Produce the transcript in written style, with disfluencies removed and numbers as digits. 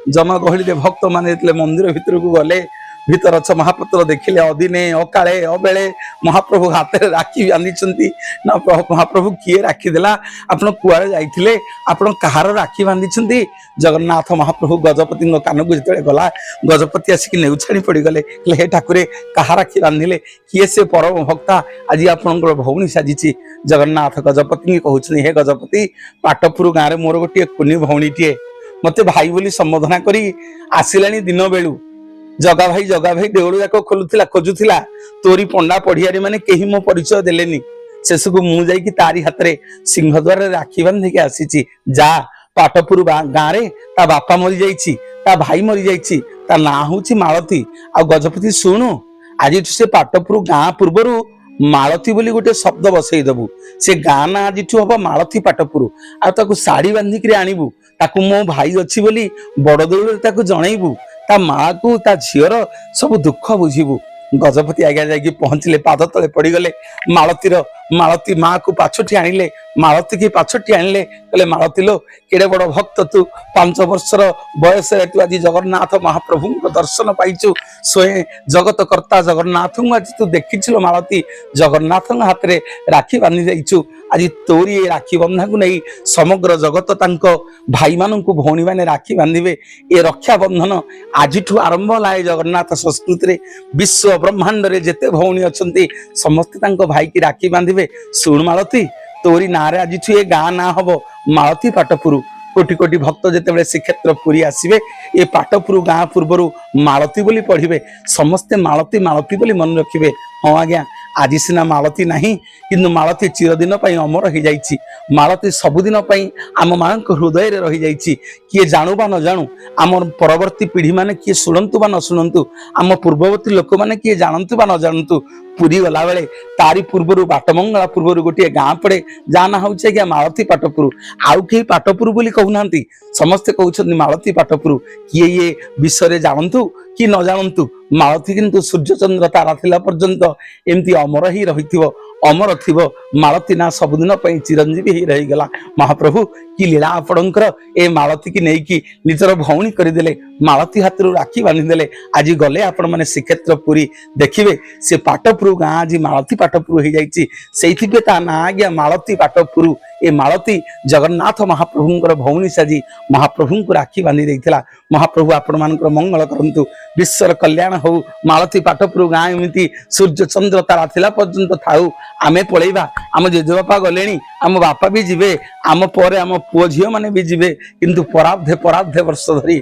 जनगहली भक्त मान मंदिर भितर को गले भीतर अछ महापुत्र देखिले अदिने अकाले अबेले महाप्रभु हाथ में राखी बांधी ना महाप्रभु किए राखी देला आपण कुआरे जाइथिले आपण कहार राखी बांधी जगन्नाथ महाप्रभु गजपति कान को जिते गला गजपति आसिक नेउ छाड़ी पड़ी गले हे ठाकुरे कहा राखी बांधिले किए से परम भक्ता आज आपणकर भौणी साजिची जगन्नाथ गजपति कहउछनी हे गजपति पाटपुर गाँव मोर गोटे कुनी भौणीटीए मते भाई बोली संबोधना करी आसिलानी दिन बेलू जगा भाई देउल जाक खोलुला खोजुला तोरी पंडा पढ़ियारी माने केही मो परिचय देलेनी शेष को मु जाई तारी हाथ रे सिंहद्वार राखी बांधिके आसीची जा पाटपुर गाँव रे ता बापा मरी जाइछि ता भाई मरी जाइछि ता ना होछि मालती आ गजपति सुनु आज से पाटपुर गाँ पूर्वरु मालती बोली गोटे शब्द बसई दबु से गाँ ना आज हम मालती पाटपुर आ शाढ़ी बांधिक आणबू ताकू मो भाई अच्छी बोली बड़ देउल ताकू जनइबू ता माँ को ता झीर सब दुख बुझीबू गजपति आगे जाकि पहुंचले पाद तले पड़गले मालती माँ को पाछटी आनिले मालती की पाछटी आनिले कहले मालती लो केड़े बड़ भक्त तू 5 वर्षर बयस तू आज जगन्नाथ महाप्रभु को दर्शन पाइचु स्वयं जगत कर्ता जगन्नाथ आज तू देखिल मालती जगन्नाथ हाथ में राखी बांधि जाइचु आज तोरी राखी बंधा को नहीं समग्र जगत तांको भाई मानू भौणी मैंने राखी बांधे ये रक्षा बंधन आज आरंभ है जगन्नाथ संस्कृति विश्व ब्रह्मांड रे जेते भौणी अच्छी समस्ते तांको भाई की राखी बांधे शुण मालती तोरी ना रे आज ये गाँ ना हम मालती पाटपुर कोटि कोटि भक्त जिते श्रीक्षेत्र पुरी आसवे ये पाटपुर गाँ पूर्वर मालती बोली पढ़े समस्ते मालती मालती बोली मन रखिए हाँ आज्ञा आज सीना मालती नहीं किंतु मालती चिरदिन अमर हो जाइछि मालती सबुदिन आम मान हृदय रही जाइछि किए जानू बा न जानू आम परवर्ती पीढ़ी माने किए शुणु बा न शुणु आम पूर्ववर्ती लोक मैंने किए जानतु बा न जानतु पुरी गला बेले तारी पूर्वर बाटमंगला पूर्वर गोटे गाँ पड़े जहाँ ना हूँ आज्ञा मालती पाटपुर आउ कहीं पाटपुर बोली कहूना समस्ते कहते मालती पाटपुर किए ये विषय जानतु कि न जानतु मालती किंतु सूर्य चंद्र तारा थिला पर्यंत एमती अमर ही रही अमर थी मालती ना सबुदिन चिरंजीवी ही रहीगला महाप्रभु कि लीला आपणकर ए मालती की नहीं निजर भौणी करदे मालती हाथ राखी बांधिदेले आज गले आपण मैंने श्रीक्षेत्र पुरी देखिए से पाटपुर गाँ आज मालती पाटपुर हो जाइए ता ना आज्ञा मालती पाटपुर ए मालती जगन्नाथ महाप्रभुंकर भौणी साजी महाप्रभु को राखी बांधि देइथिला महाप्रभु आपण मानकर मंगल करंतु विश्वर कल्याण हो मालती पाटपुर गाँ एमती सूर्य चंद्र तारा थिला पर्यंत थाउ आमे पळेबा आम जेजेबापा गलेनी आम बापा भी जीवे आम पर आम पुओ झील माने भी जीवे किंतु पराब्धे वर्ष धरी